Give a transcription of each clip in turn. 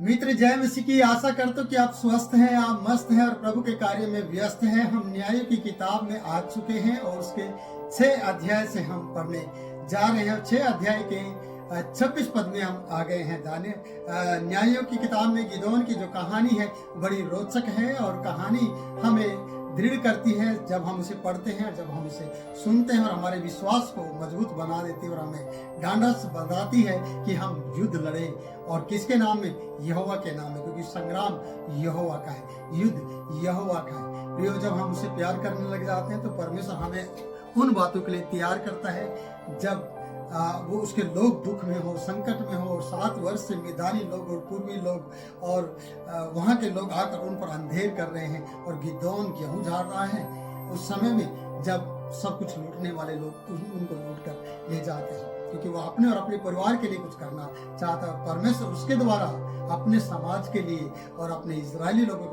मित्र जय मसीह की आशा करते हो कि आप स्वस्थ हैं, आप मस्त हैं और प्रभु के कार्य में व्यस्त हैं। हम न्यायों की किताब में आ चुके हैं और उसके 6 अध्याय से हम पढ़ने जा रहे हैं। 6 अध्याय के 26 पद में हम आ गए हैं। न्यायों की किताब में गिदोन की जो कहानी है बड़ी रोचक है और कहानी हमें दृढ़ करती है जब हम उसे पढ़ते हैं, जब हम इसे सुनते हैं और हमारे विश्वास को मजबूत बना देती है और हमें ढांढस बताती है कि हम युद्ध लड़ें। और किसके नाम में? यहोवा के नाम में, क्योंकि संग्राम यहोवा का है, युद्ध यहोवा का है। प्रियो, जब हम उसे प्यार करने लग जाते हैं तो परमेश्वर हमें उन बातों के लिए तैयार करता है जब वो उसके लोग दुख में हो, संकट में हो। 7 वर्ष से मैदानी लोग और पूर्वी लोग और वहाँ के लोग आकर उन पर अंधेर कर रहे हैं और गिदोन गेहूं झाड़ रहा है। उस समय में जब सब कुछ लूटने वाले लोग उनको लूट कर ले जाते हैं, क्योंकि वो अपने और अपने परिवार के लिए कुछ करना चाहता है। परमेश्वर उसके द्वारा अपने समाज के लिए और अपने इजरायली लोगों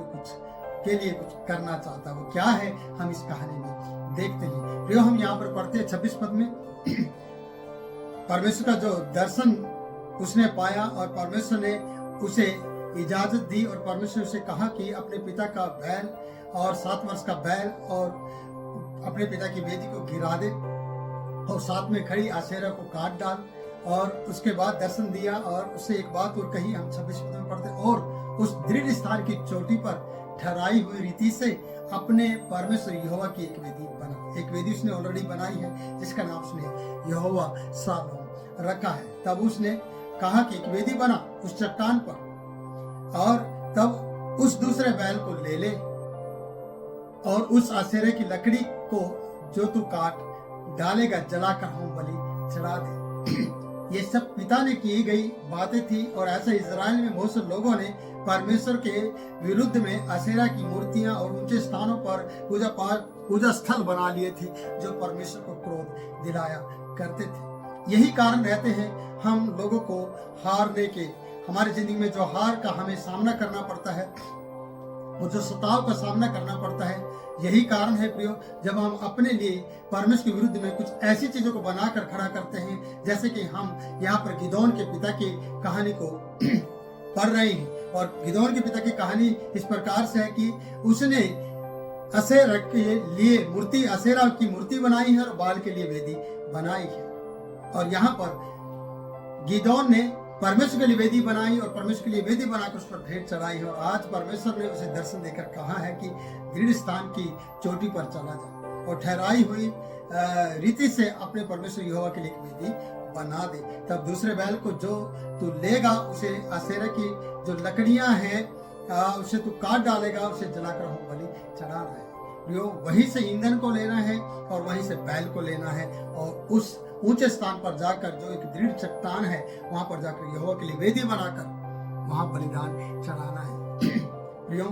के लिए कुछ करना चाहता है। वो क्या है, हम इस कहानी में देखते हैं। प्रियो, हम यहाँ पर पढ़ते हैं 26 पद में परमेश्वर का जो दर्शन उसने पाया और परमेश्वर ने उसे इजाजत दी और परमेश्वर ने उसे कहा कि अपने पिता का बैल और 7 वर्ष का बैल और अपने पिता की वेदी को गिरा दे और साथ में खड़ी आशेरा को काट डाल। और उसके बाद दर्शन दिया और उससे एक बात और कही, हम 26 पद में पढ़ते, और उस दृढ़ स्थान की चोटी पर ठहराई हुई रीति से अपने परमेश्वर यहोवा की एक वेदी बना। एक वेदी उसने ऑलरेडी बनाई है जिसका नाम उसने यहोवा शालोम रखा है। तब उसने कहा कि एक वेदी बना उस चट्टान पर और तब उस दूसरे बैल को ले ले और उस आशेरे की लकड़ी को जो तू काट डालेगा जलाकर होम बलि चढ़ा दे। ये सब पिता ने की गई बातें थी और ऐसा इजराइल में बहुत से लोगों ने परमेश्वर के विरुद्ध में अशेरा की मूर्तियां और ऊंचे स्थानों पर पूजा स्थल बना लिए थे जो परमेश्वर को क्रोध दिलाया करते थे। यही कारण रहते हैं हम लोगों को हारने के, हमारी जिंदगी में जो हार का हमें सामना करना पड़ता है, वो जो सताव का सामना करना पड़ता है। यही कारण है प्रियो, जब हम अपने लिए परमेश्वर के विरुद्ध में कुछ ऐसी चीजों को बनाकर खड़ा करते हैं, जैसे कि हम यहाँ पर गिदोन के पिता की कहानी को पढ़ रहे हैं। और गिदोन के पिता की कहानी इस प्रकार से है कि उसने अशेरा के लिए अशेरा की मूर्ति बनाई है और बाल के लिए वेदी बनाई है। और यहाँ पर गिदोन ने परमेश्वर के लिए वेदी बनाई और परमेश्वर के लिए वेदी बनाकर उस पर भेंट चढ़ाई है। और आज परमेश्वर ने उसे दर्शन देकर कहा है कि दृढ़ स्थान की चोटी पर चला जा और ठहराई हुई रीति से अपने परमेश्वर यहोवा के लिए एक वेदी बना दे। तब दूसरे बैल को जो तू लेगा, उसे अशेरा की जो लकड़ियां हैं उसे तू काट डालेगा, उसे जलाकर होम बलि चढ़ाना है। वहीं से ईंधन को लेना है और वहीं से बैल को लेना है और उस ऊंचे स्थान पर जाकर जो एक दृढ़ चट्टान है वहां पर जाकर यहोवा के लिए वेदी बनाकर वहां बलिदान चढ़ाना है। प्रियो,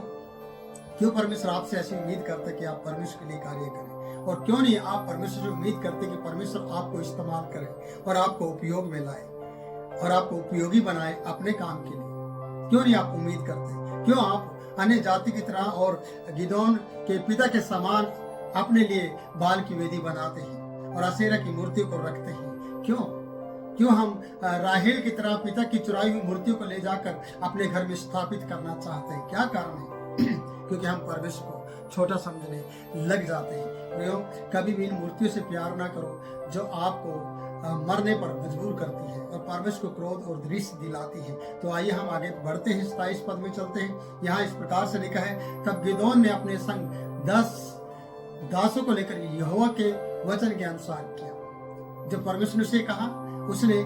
क्यों परमेश्वर आपसे ऐसी उम्मीद करते हैं कि आप परमेश्वर के लिए कार्य करें, और क्यों नहीं आप परमेश्वर से उम्मीद करते कि परमेश्वर आपको इस्तेमाल करे और आपको उपयोग में लाए और आपको उपयोगी बनाए अपने काम के लिए? क्यों नहीं आप उम्मीद करते? क्यों आप अन्य जाति की तरह और गिदोन के पिता के समान अपने लिए बाल की वेदी बनाते हैं और अशेरा की मूर्तियों को रखते हैं? क्यों हम राहेल की तरह पिता की चुराई हुई मूर्तियों को ले जाकर अपने घर में स्थापित करना चाहते हैं? क्या कारण है? क्योंकि हम परमेश्वर को छोटा समझने लग जाते हैं। कभी भी इन मूर्तियों से प्यार ना करो जो आपको मरने पर मजबूर करती है और परमेश्वर को क्रोध और दृश्य दिलाती है। तो आइए हम आगे बढ़ते हैं, 27 पद में चलते हैं। यहाँ इस प्रकार से लिखा है, तब गिदोन ने अपने संग 10 दासों को लेकर यहोवा के वचन के अनुसार किया जो परमेश्वर ने उसे कहा। उसने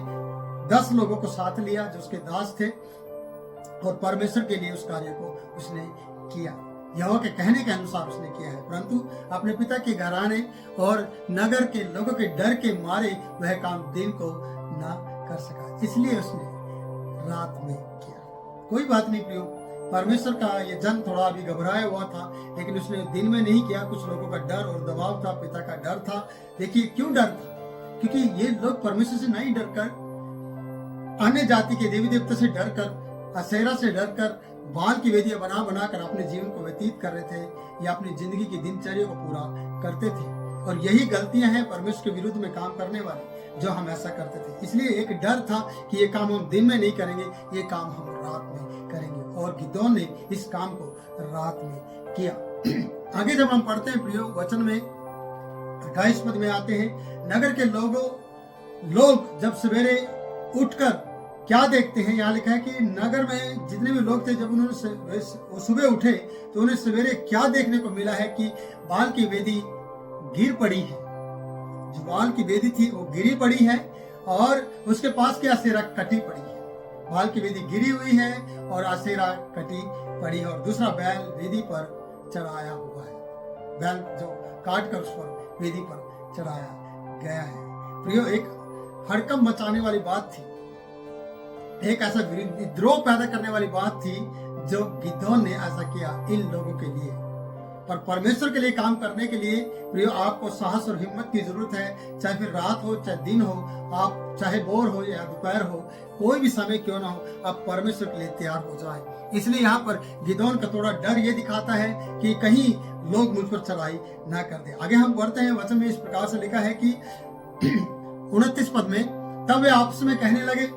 10 लोगों को साथ लिया जो उसके दास थे और परमेश्वर के लिए उस कार्य को उसने किया। यहोवा के कहने के अनुसार उसने किया है, परंतु अपने पिता के घराने और नगर के लोगों के डर के मारे वह काम दिन को ना कर सका, इसलिए उसने रात में किया। कोई बात नहीं प्रियो, परमेश्वर का ये जन थोड़ा अभी घबराया हुआ था, लेकिन उसने दिन में नहीं किया। कुछ लोगों का डर और दबाव था, पिता का डर था। देखिए क्यों डर था? क्योंकि ये लोग परमेश्वर से नहीं डरकर, अन्य जाति के देवी देवता से डरकर, अशेरा से डरकर बाल की वेदियां बनाकर अपने जीवन को व्यतीत कर रहे थे या अपनी जिंदगी की दिनचर्या को पूरा करते थे। और यही गलतियां हैं परमेश्वर के विरुद्ध में काम करने वाली। जो हम ऐसा करते थे। इसलिए एक डर था कि ये काम हम दिन में नहीं करेंगे, ये काम हम रात में करेंगे, और गिदोन ने इस काम को रात में किया। आगे जब हम पढ़ते हैं प्रियो, वचन में 28 पद में आते हैं, नगर के लोग जब सवेरे उठकर क्या देखते हैं, यहाँ लिखा है कि नगर में जितने भी लोग थे, जब उन्होंने सुबह उठे तो उन्हें सवेरे क्या देखने को मिला है कि बाल की वेदी गिर पड़ी है। जो बाल की वेदी थी वो गिरी पड़ी है, और उसके पास की असेरा कटी पड़ी है। बाल की वेदी गिरी हुई है और असेरा कटी पड़ी है, और दूसरा बैल वेदी पर चढ़ाया हुआ है। बैल जो काट कर उस पर वेदी पर चढ़ाया गया है। प्रियो, एक हड़कंप मचाने वाली बात थी, एक ऐसा विद्रोह पैदा करने वाली बात थी जो गिदोन ने ऐसा किया इन लोगों के लिए। पर परमेश्वर के लिए काम करने के लिए प्रियो, आपको साहस और हिम्मत की जरूरत है। चाहे फिर रात हो, चाहे दिन हो, आप चाहे भोर हो या दोपहर हो, कोई भी समय क्यों ना हो, आप परमेश्वर के लिए तैयार हो जाए। इसलिए यहाँ पर गिदोन का थोड़ा डर ये दिखाता है कि कहीं लोग मुझ पर चढ़ाई ना कर दे। आगे हम पढ़ते हैं, वचन में इस प्रकार से लिखा है कि 29 पद में, तब वे आपस में कहने लगे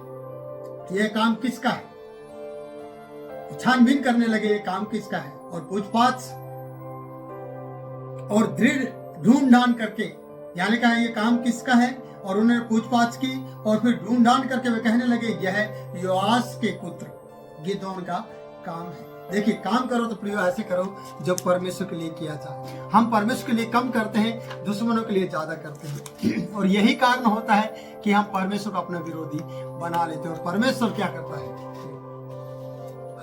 यह काम किसका है। छानबीन करने लगे, ये काम किसका है, और पूछपाछ और दृढ़ ढूंढ करके, यहाँ लिखा है ये काम किसका है, और उन्होंने पूछपाछ की और फिर ढूंढ करके वे कहने लगे यह योआस के पुत्र गिदोन का काम है। देखिए, काम करो तो प्रियो ऐसे करो जो परमेश्वर के लिए किया जाए। हम परमेश्वर के लिए कम करते हैं, दुश्मनों के लिए ज्यादा करते हैं, और यही कारण होता है कि हम परमेश्वर को अपना विरोधी बना लेते हैं। और परमेश्वर क्या करता है,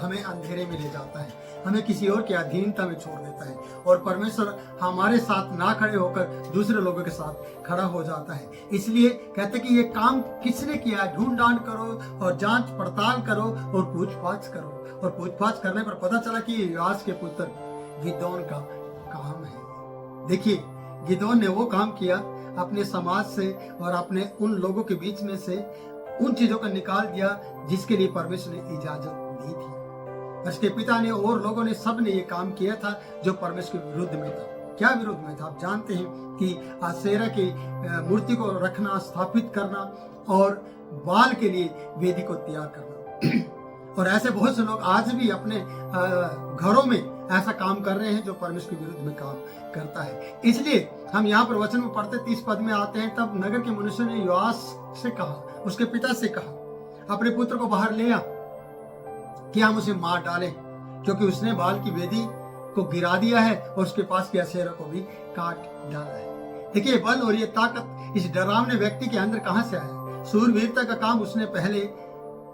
हमें अंधेरे में ले जाता है, हमें किसी और की अधीनता में छोड़ देता है, और परमेश्वर हमारे साथ ना खड़े होकर दूसरे लोगों के साथ खड़ा हो जाता है। इसलिए कहते कि ये काम किसने किया, ढूंढ करो और जांच पड़ताल करो और पूछपाछ करो। और पूछपाछ करने पर पता चला कि ये योआस के पुत्र गिदोन का काम है। देखिए, गिदोन ने वो काम किया, अपने समाज से और अपने उन लोगों के बीच में से उन चीजों को निकाल दिया जिसके लिए परमेश्वर ने इजाजत दी थी। उसके पिता ने और लोगों ने, सब ने ये काम किया था जो परमेश्वर के विरुद्ध में था। क्या विरुद्ध में था? आप जानते हैं कि असेरा की मूर्ति को रखना, स्थापित करना, और बाल के लिए वेदी को तैयार करना। और ऐसे बहुत से लोग आज भी अपने घरों में ऐसा काम कर रहे हैं जो परमेश्वर के विरुद्ध में काम करता है। इसलिए हम यहाँ पर वचन में पढ़ते 30 पद में आते हैं, तब नगर के मनुष्य ने योआस से कहा, उसके पिता से कहा, अपने पुत्र को बाहर ले आ कि हम उसे मार डालें, क्योंकि उसने बाल की वेदी को गिरा दिया है और उसके पास की असेरा को भी काट डाला है। देखिए, बल और ये ताकत इस डरावने व्यक्ति के अंदर कहां से आया? सूरवीरता का काम उसने पहले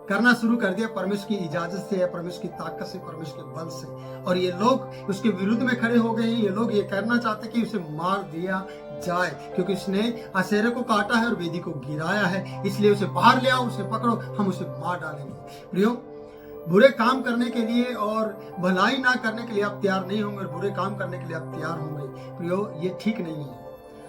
करना शुरू कर दिया, परमेश्वर की इजाजत से या परमेश्वर की ताकत से, परमेश्वर के बल से। और ये लोग उसके विरुद्ध में खड़े हो गए हैं। ये लोग ये करना चाहते कि उसे मार दिया जाए, क्योंकि उसने असेरा को काटा है और वेदी को गिराया है। इसलिए उसे बाहर ले आओ, उसे पकड़ो, हम उसे मार डालेंगे। प्रियो, बुरे काम करने के लिए और भलाई ना करने के लिए आप तैयार नहीं होंगे, और बुरे काम करने के लिए आप तैयार होंगे। प्रियो, ये ठीक नहीं है।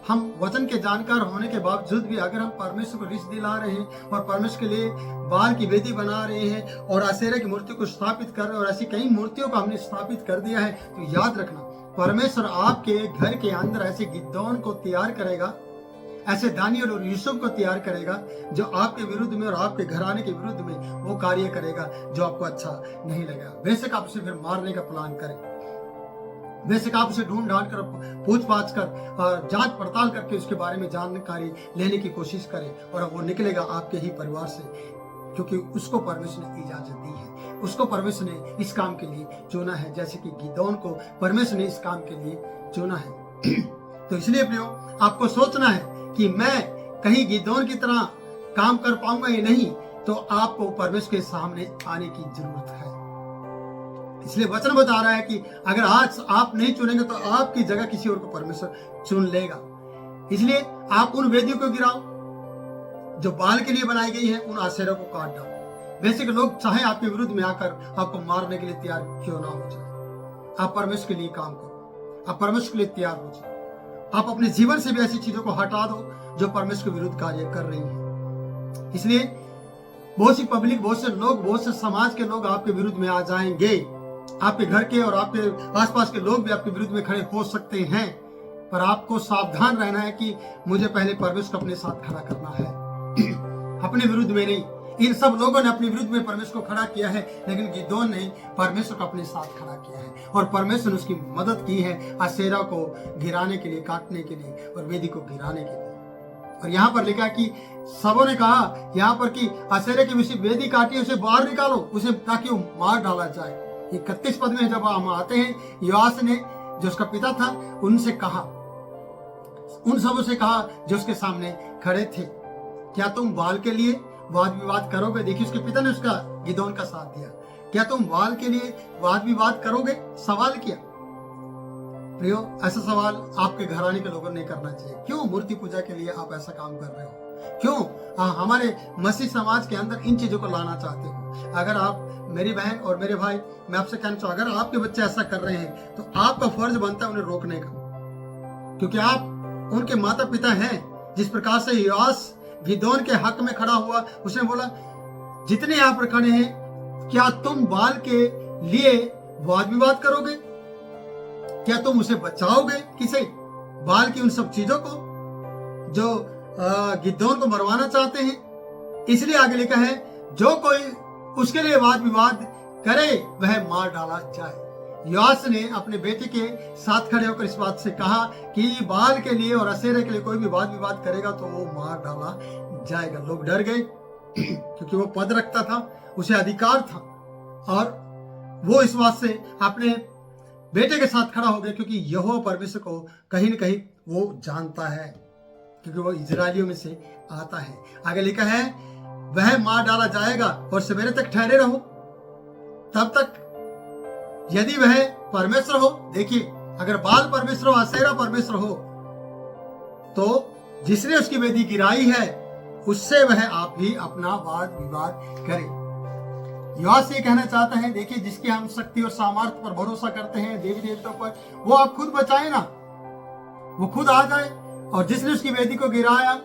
हम वचन के जानकार होने के बावजूद भी अगर हम परमेश्वर को रिस दिला रहे हैं और परमेश्वर के लिए बाल की वेदी बना रहे हैं और असेरा की मूर्ति को स्थापित कर रहे हैं, और ऐसी कई मूर्तियों को हमने स्थापित कर दिया है, तो याद रखना, परमेश्वर आपके घर के अंदर ऐसे गिदोन को तैयार करेगा, ऐसे दानियल और यूसुफ को तैयार करेगा, जो आपके विरुद्ध में और आपके घराने के विरुद्ध में वो कार्य करेगा जो आपको अच्छा नहीं लगेगा। बेशक आप उसे फिर मारने का प्लान करें, बेशक आप उसे ढूंढ कर, पूछपाछ कर, जांच पड़ताल करके उसके बारे में जानकारी लेने की कोशिश करें, और वो निकलेगा आपके ही परिवार से, क्योंकि उसको परमेश्वर ने इजाजत दी है, उसको परमेश्वर ने इस काम के लिए चुना है, जैसे कि गिदोन को परमेश्वर ने इस काम के लिए चुना है। तो इसलिए प्रियो, आपको सोचना है कि मैं कहीं गिदोन की तरह काम कर पाऊंगा या नहीं, तो आपको परमेश्वर के सामने आने की जरूरत है। इसलिए वचन बता रहा है कि अगर आज आप नहीं चुनेंगे तो आपकी जगह किसी और को परमेश्वर चुन लेगा। इसलिए आप उन वेदियों को गिराओ जो बाल के लिए बनाई गई है, उन आसेरों को काट डालो। वैसे लोग चाहे आपके विरुद्ध में आकर आपको मारने के लिए तैयार क्यों ना हो जाए, आप परमेश्वर के लिए काम करो, आप परमेश्वर के लिए तैयार हो जाओ। आप अपने जीवन से भी ऐसी चीजों को हटा दो जो परमेश्वर के विरुद्ध कार्य कर रही है। इसलिए बहुत सी पब्लिक, बहुत से लोग, बहुत से समाज के लोग आपके विरुद्ध में आ जाएंगे। आपके घर के और आपके आसपास के लोग भी आपके विरुद्ध में खड़े हो सकते हैं, पर आपको सावधान रहना है कि मुझे पहले परमेश्वर को अपने साथ खड़ा करना है। अपने विरुद्ध में नहीं। इन सब लोगों ने अपने विरुद्ध में परमेश्वर को खड़ा किया है, लेकिन गिदोन ने परमेश्वर को अपने साथ खड़ा किया है और परमेश्वर ने उसकी मदद की है अशेरा को गिराने के लिए, काटने के लिए और वेदी को गिराने के लिए। और यहाँ पर लिखा कि सबों ने कहा यहाँ पर कि अशेरा की विषय वेदी काटी, उसे बाहर निकालो, उसे ताकि वो मार डाला जाए। 31 पद में जब हम आते हैं, योआश ने जो उसका पिता था उनसे कहा, उन सबों से कहा जो उसके सामने खड़े थे, क्या तुम बाल के लिए वाद विवाद करोगे? देखिए उसके पिता ने उसका गिदोन का साथ दिया। क्या तुम बाल के लिए वाद विवाद करोगे? सवाल किया। प्रियो, ऐसा सवाल आपके घराने के लोगों ने करना चाहिए। क्यों मूर्ति पूजा के लिए आप ऐसा काम कर रहे हो? क्यों हमारे मसीह समाज के अंदर इन चीजों को लाना चाहते हो? अगर आप, मेरी बहन और मेरे भाई, मैं आपसे कहना चाहूँ, अगर आपके बच्चे ऐसा कर रहे हैं तो आपका फर्ज बनता है उन्हें रोकने का, क्योंकि आप उनके माता पिता हैं। जिस प्रकार से योआश गिदोन के हक में खड़ा हुआ, उसने बोला, जितने यहाँ पर खड़े हैं, क्या तुम बाल के लिए वाद विवाद करोगे? क्या तुम उसे बचाओगे? किसे? बाल की उन सब चीजों को जो गिदोन को मरवाना चाहते हैं। इसलिए आगे लिखा है, जो कोई उसके लिए वाद विवाद करे वह मार डाला जाए। योआश ने अपने बेटे के साथ खड़े होकर इस बात से कहा कि बाल के लिए और अशेरा के लिए कोई भी वाद विवाद करेगा तो वो मार डाला जाएगा। लोग डर गए क्योंकि वो पद रखता था, उसे अधिकार था, और वो इस बात से अपने बेटे के साथ खड़ा हो गया, क्योंकि यहोवा परमेश्वर को कहीं न कहीं वो जानता है, क्योंकि वो इजरायलियों में से आता है। आगे लिखा है, वह मार डाला जाएगा और सवेरे तक ठहरे रहो, तब तक यदि वह परमेश्वर हो। देखिए, अगर बाल परमेश्वर हो, अशेरा परमेश्वर हो, तो जिसने उसकी वेदी गिराई है उससे वह आप भी अपना वाद विवाद करे। योआश ये कहना चाहता है, देखिए, जिसकी हम शक्ति और सामर्थ्य पर भरोसा करते हैं, देवी देवताओं पर, वो आप खुद बचाए ना, वो खुद आ जाए, और जिसने उसकी वेदी को गिराया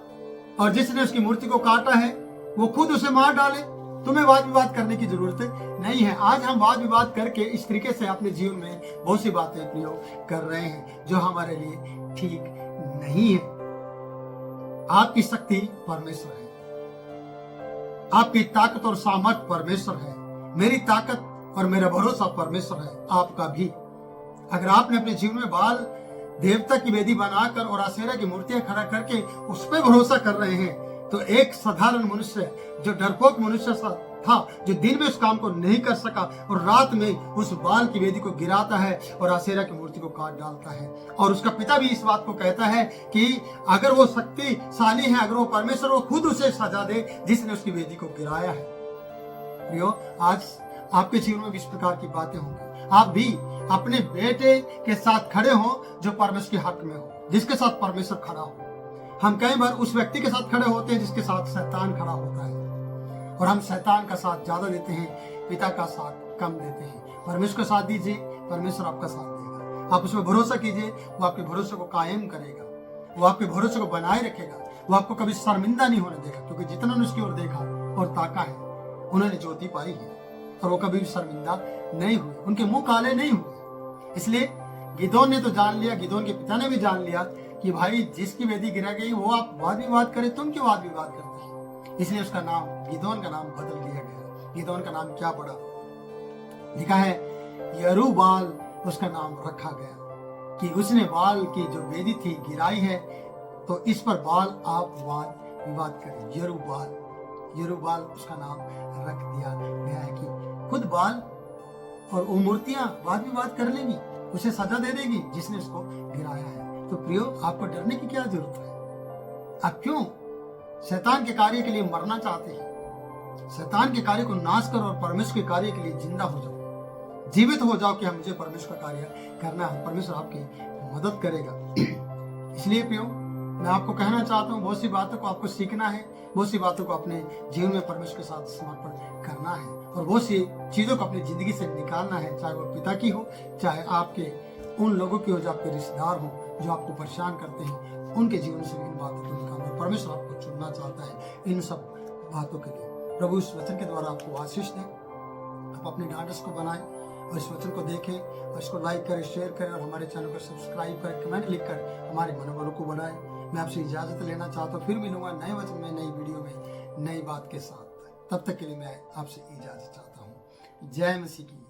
और जिसने उसकी मूर्ति को काटा है वो खुद उसे मार डाले। तुम्हें वाद विवाद करने की जरूरत नहीं है। आज हम वाद विवाद करके इस तरीके से अपने जीवन में बहुत सी बातें प्रयोग कर रहे हैं जो हमारे लिए ठीक नहीं है। आपकी शक्ति परमेश्वर है, आपकी ताकत और सामर्थ परमेश्वर है। मेरी ताकत और मेरा भरोसा परमेश्वर है, आपका भी। अगर आपने अपने जीवन में बाल देवता की वेदी बनाकर और अशेरा की मूर्तियां खड़ा करके उस पर भरोसा कर रहे हैं, तो एक साधारण मनुष्य जो डरपोक मनुष्य था, जो दिन में उस काम को नहीं कर सका और रात में उस बाल की वेदी को गिराता है और अशेरा की मूर्ति को काट डालता है। और उसका पिता भी इस बात को कहता है कि अगर वो शक्तिशाली है, अगर वो परमेश्वर, वो खुद उसे सजा दे जिसने उसकी वेदी को गिराया है। प्रियो, आज आपके जीवन में भी इस प्रकार की बातें होंगी। आप भी अपने बेटे के साथ खड़े हो जो परमेश्वर के हक में हो, जिसके साथ परमेश्वर खड़ा हो। हम कई बार उस व्यक्ति के साथ खड़े होते हैं जिसके साथ शैतान खड़ा होता है, और हम शैतान का साथ ज्यादा देते हैं, पिता का साथ कम देते हैं। परमेश्वर का साथ दीजिए, परमेश्वर आपका साथ देगा। आप उसमें भरोसा कीजिए, वो आपके भरोसे को कायम करेगा, वो आपके भरोसे को बनाए रखेगा, वो आपको कभी शर्मिंदा नहीं होने देगा, क्योंकि जितना ने उसकी ओर देखा और ताका है, उन्होंने ज्योति पाई है और वो कभी भी शर्मिंदा नहीं हुए, उनके मुंह काले नहीं हुए। इसलिए गिदोन ने तो जान लिया, गिदोन के पिता ने भी जान लिया कि भाई जिसकी वेदी गिरा गई वो आप वाद विवाद करे, तुम क्यों वाद विवाद करते हैं? इसलिए उसका नाम, गिदोन का नाम बदल दिया गया। गिदोन का नाम क्या पड़ा? लिखा है यरूबाल उसका नाम रखा गया, कि उसने बाल की जो वेदी थी गिराई है, तो इस पर बाल आप वाद विवाद करें। यरूबाल उसका नाम रख दिया गया है कि खुद बाल और वो मूर्तियां वाद विवाद कर लेंगी, उसे सजा दे देगी जिसने उसको गिराया है। तो प्रियो, आपको डरने की क्या जरूरत है? आप क्यों शैतान के कार्य के लिए मरना चाहते हैं? शैतान के कार्य को नाश करो और परमेश्वर के कार्य के लिए जिंदा हो जाओ, जीवित हो जाओ कि हम मुझे परमेश्वर का कार्य करना है। परमेश्वर आपकी मदद करेगा। इसलिए प्रियो, मैं आपको कहना चाहता हूँ, बहुत सी बातों को आपको सीखना है, बहुत सी बातों को अपने जीवन में परमेश्वर के साथ समर्पण करना है, और बहुत सी चीजों को अपनी जिंदगी से निकालना है, चाहे वो पिता की हो, चाहे आपके उन लोगों की हो जो आपके रिश्तेदार हो, जो आपको परेशान करते हैं, उनके जीवन से इन बातों को निकालना। परमेश्वर आपको चुनना चाहता है इन सब बातों के लिए। प्रभु इस वचन के द्वारा आपको आशीष दे, आप अपने ढांढस को बनाएं और इस वचन को देखें और इसको लाइक करें, शेयर करें और हमारे चैनल को सब्सक्राइब करें, कमेंट लिखकर हमारे मनोबलों को बढ़ाएं। मैं आपसे इजाजत लेना चाहता हूँ, फिर मिलूंगा नए वचन में, नई वीडियो में, नई बात के साथ। तब तक के लिए मैं आपसे इजाज़त चाहता हूँ। जय मसीह की।